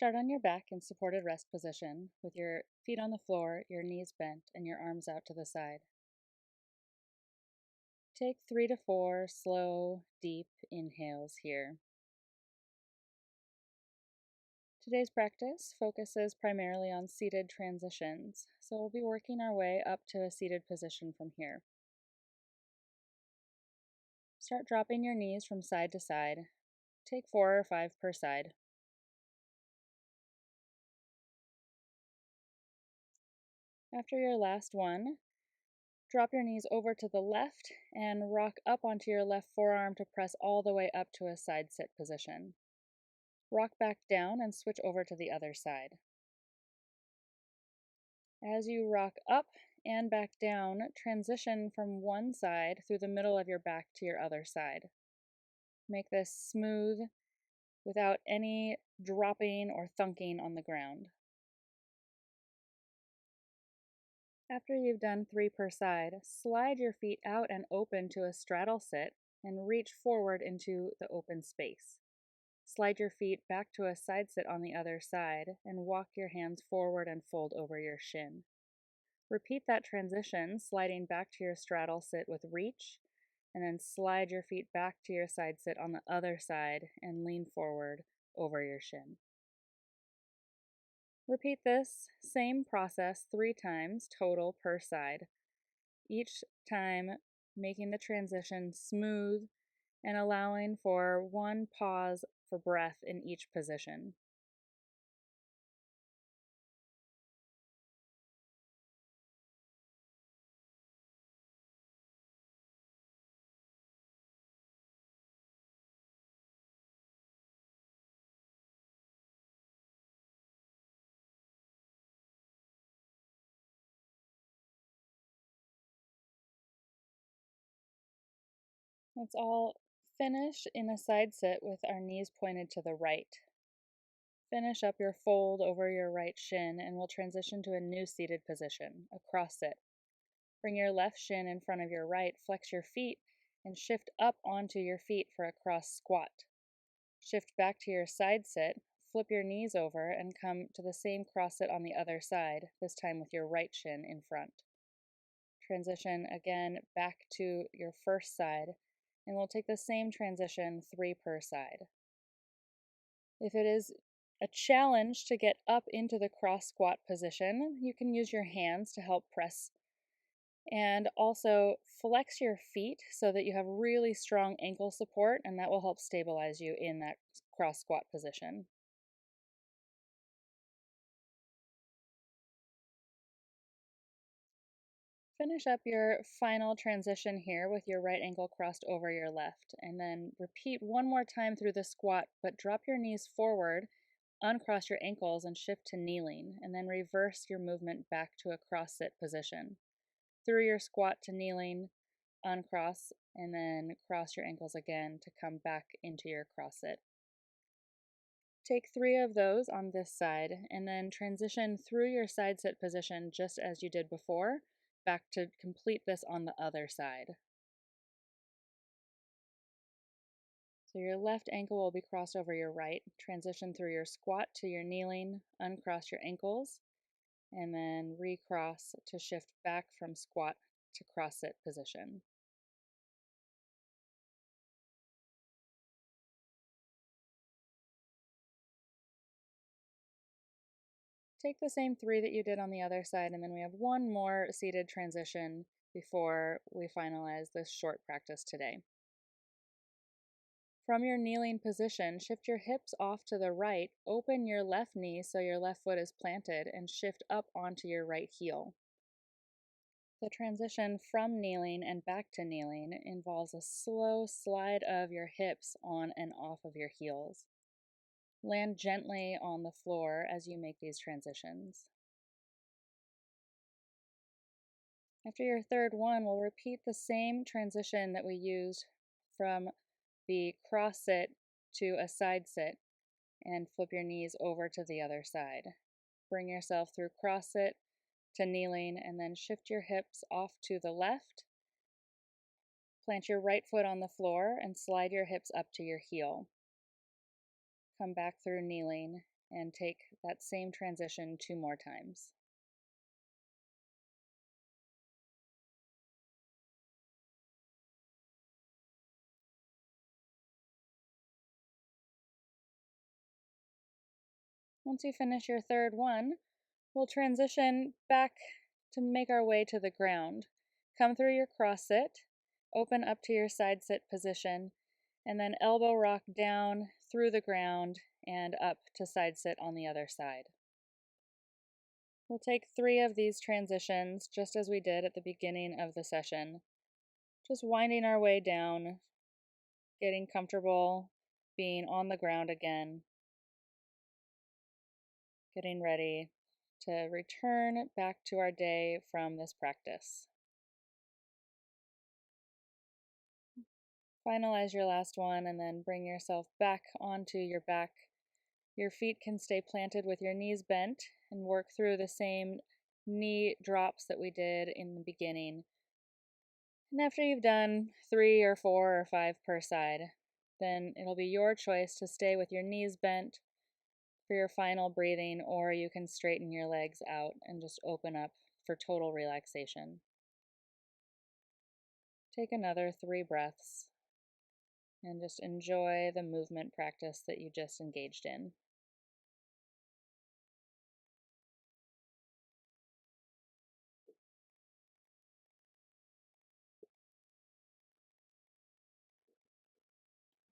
Start on your back in supported rest position with your feet on the floor, your knees bent, and your arms out to the side. Take 3 to 4 slow, deep inhales here. Today's practice focuses primarily on seated transitions, so we'll be working our way up to a seated position from here. Start dropping your knees from side to side. Take 4 or 5 per side. After your last one, drop your knees over to the left and rock up onto your left forearm to press all the way up to a side sit position. Rock back down and switch over to the other side. As you rock up and back down, transition from one side through the middle of your back to your other side. Make this smooth without any dropping or thunking on the ground. After you've done 3 per side, slide your feet out and open to a straddle sit and reach forward into the open space. Slide your feet back to a side sit on the other side and walk your hands forward and fold over your shin. Repeat that transition, sliding back to your straddle sit with reach, and then slide your feet back to your side sit on the other side and lean forward over your shin. Repeat this same process 3 times total per side, each time making the transition smooth and allowing for one pause for breath in each position. Let's all finish in a side sit with our knees pointed to the right. Finish up your fold over your right shin and we'll transition to a new seated position, a cross sit. Bring your left shin in front of your right, flex your feet, and shift up onto your feet for a cross squat. Shift back to your side sit, flip your knees over, and come to the same cross sit on the other side, this time with your right shin in front. Transition again back to your first side, and we'll take the same transition 3 per side. If it is a challenge to get up into the cross squat position, you can use your hands to help press and also flex your feet so that you have really strong ankle support, and that will help stabilize you in that cross squat position. Finish up your final transition here with your right ankle crossed over your left, and then repeat one more time through the squat, but drop your knees forward, uncross your ankles, and shift to kneeling, and then reverse your movement back to a cross sit position. Through your squat to kneeling, uncross, and then cross your ankles again to come back into your cross sit. Take 3 of those on this side, and then transition through your side sit position just as you did before, back to complete this on the other side. So your left ankle will be crossed over your right. Transition through your squat to your kneeling, uncross your ankles, and then recross to shift back from squat to cross sit position. Take the same 3 that you did on the other side, and then we have one more seated transition before we finalize this short practice today. From your kneeling position, shift your hips off to the right, open your left knee so your left foot is planted, and shift up onto your right heel. The transition from kneeling and back to kneeling involves a slow slide of your hips on and off of your heels. Land gently on the floor as you make these transitions. After your third one, we'll repeat the same transition that we used from the cross sit to a side sit and flip your knees over to the other side. Bring yourself through cross sit to kneeling and then shift your hips off to the left. Plant your right foot on the floor and slide your hips up to your heel. come back through kneeling and take that same transition 2 more times. Once you finish your third one, we'll transition back to make our way to the ground. Come through your cross sit, open up to your side sit position, and then elbow rock down through the ground and up to side sit on the other side. We'll take 3 of these transitions just as we did at the beginning of the session, just winding our way down, getting comfortable being on the ground again, getting ready to return back to our day from this practice. Finalize your last one and then bring yourself back onto your back. Your feet can stay planted with your knees bent and work through the same knee drops that we did in the beginning. And after you've done 3 or 4 or 5 per side, then it'll be your choice to stay with your knees bent for your final breathing, or you can straighten your legs out and just open up for total relaxation. Take another 3 breaths and just enjoy the movement practice that you just engaged in.